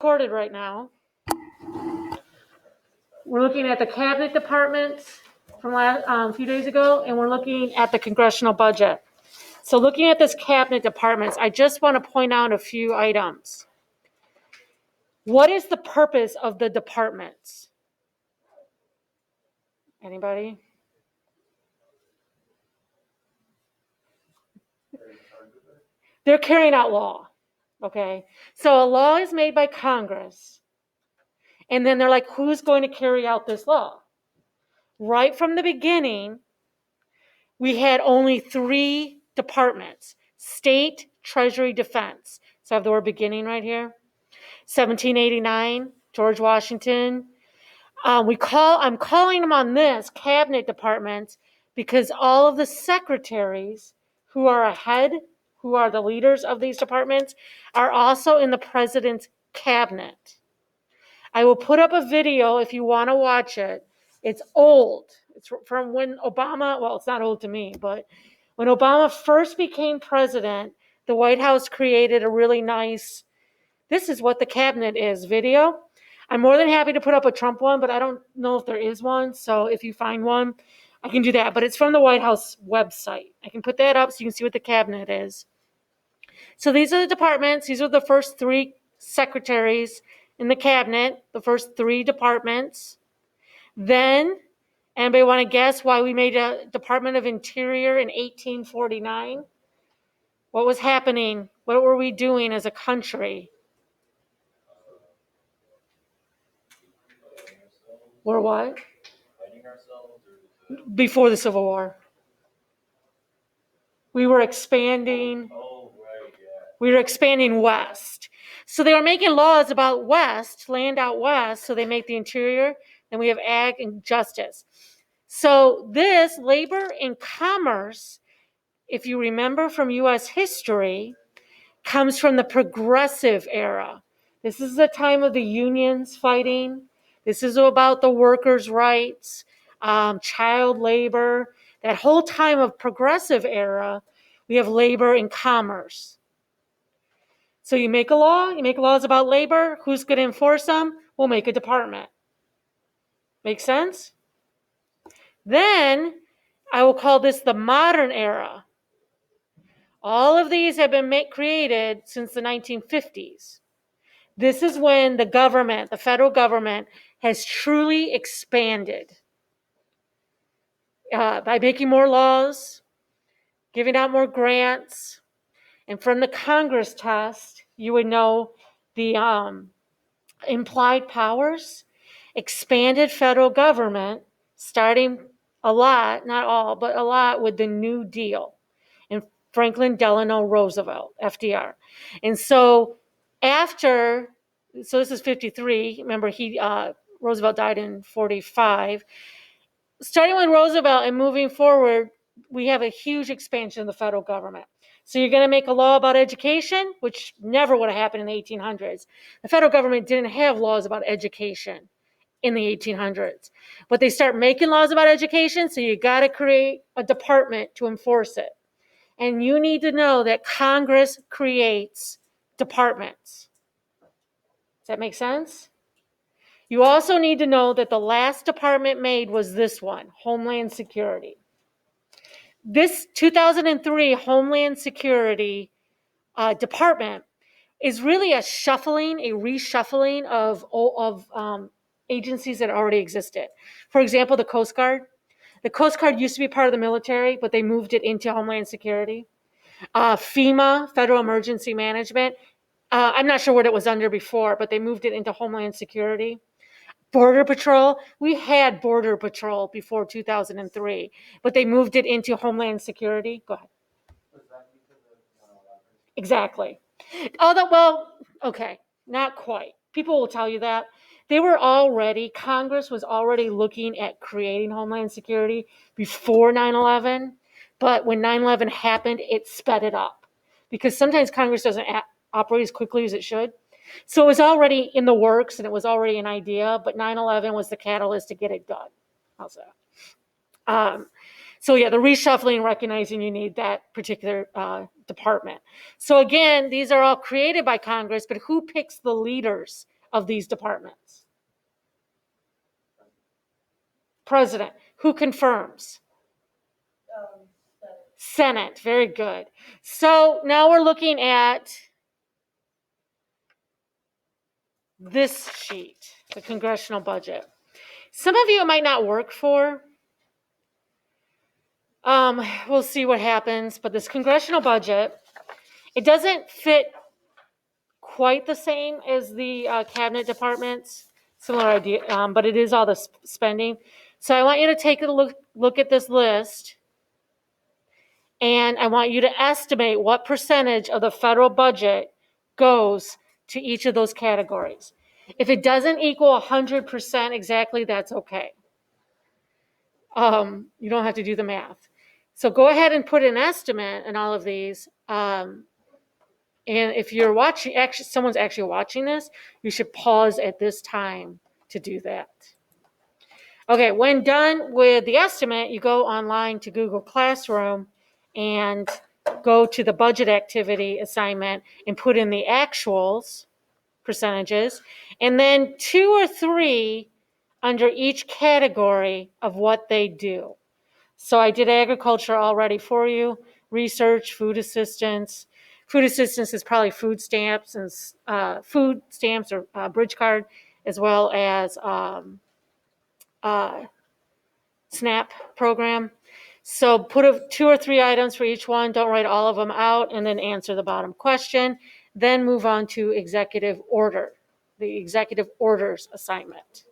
Recorded right now. We're looking at the cabinet departments from a few days ago, and we're looking at the congressional budget. So looking at this cabinet departments, I just want to point out a few items. What is the purpose of the departments? Anybody? They're carrying out law. Okay. So a law is made by Congress. And then they're like, who's going to carry out this law? Right from the beginning, we had only 3 departments: State, Treasury, Defense. So I have the word beginning right here. 1789, George Washington. I'm calling them on this cabinet departments because all of the secretaries who are ahead, who are the leaders of these departments, are also in the president's cabinet. I will put up a video if you want to watch it. It's old. It's from when Obama, well, it's not old to me, but when Obama first became president, the White House created a really nice, this is what the cabinet is video. I'm more than happy to put up a Trump one, but I don't know if there is one. So if you find one, I can do that. But it's from the White House website. I can put that up so you can see what the cabinet is. So these are the departments. These are the first 3 secretaries in the cabinet, the first 3 departments. Then, anybody want to guess why we made a Department of Interior in 1849? What was happening? What were we doing as a country? We're what? Before the Civil War. We were expanding. We were expanding west. So they were making laws about west, land out west, so they make the interior. Then we have ag and justice. So this labor and commerce, if you remember from U.S. history, comes from the progressive era. This is the time of the unions fighting. This is about the workers' rights, child labor. That whole time of progressive era, we have labor and commerce. So you make a law, you make laws about labor. Who's going to enforce them? We'll make a department. Make sense? Then I will call this the modern era. All of these have been created since the 1950s. This is when the government, the federal government, has truly expanded by making more laws, giving out more grants. And from the Congress test, you would know the implied powers, expanded federal government, starting a lot, not all, but a lot with the New Deal and Franklin Delano Roosevelt, FDR. And so this is 53. Remember, Roosevelt died in 45. Starting with Roosevelt and moving forward, we have a huge expansion of the federal government. So you're going to make a law about education, which never would have happened in the 1800s. The federal government didn't have laws about education in the 1800s. But they start making laws about education, so you got to create a department to enforce it. And you need to know that Congress creates departments. Does that make sense? You also need to know that the last department made was this one, Homeland Security. This 2003 Homeland Security department is really a reshuffling of agencies that already existed. For example, the Coast Guard. The Coast Guard used to be part of the military, but they moved it into Homeland Security. FEMA, Federal Emergency Management. I'm not sure what it was under before, but they moved it into Homeland Security. Border Patrol. We had Border Patrol before 2003, but they moved it into Homeland Security. Go ahead. Was that because of 9/11? Exactly. Okay, not quite. People will tell you that. Congress was already looking at creating Homeland Security before 9/11, but when 9/11 happened, it sped it up because sometimes Congress doesn't operate as quickly as it should. So it was already in the works and it was already an idea, but 9/11 was the catalyst to get it done. How's that? The reshuffling, recognizing you need that particular department. So again, these are all created by Congress, but who picks the leaders of these departments? President. Who confirms? Senate. Very good. So now we're looking at this sheet, the congressional budget. Some of you it might not work for. We'll see what happens. But this congressional budget, it doesn't fit quite the same as the cabinet departments. Similar idea, but it is all the spending. So I want you to take a look at this list, and I want you to estimate what percentage of the federal budget goes to each of those categories. If it doesn't equal 100% exactly, that's okay. You don't have to do the math. So go ahead and put an estimate in all of these. And if you're watching, actually, someone's actually watching this, you should pause at this time to do that. Okay, when done with the estimate, you go online to Google Classroom and go to the budget activity assignment and put in the actuals percentages, and then 2 or 3 under each category of what they do. So I did agriculture already for you, research, food assistance. Food assistance is probably food stamps and food stamps or bridge card, as well as SNAP program. So put 2 or 3 items for each one. Don't write all of them out, and then answer the bottom question. Then move on to executive order, the executive orders assignment.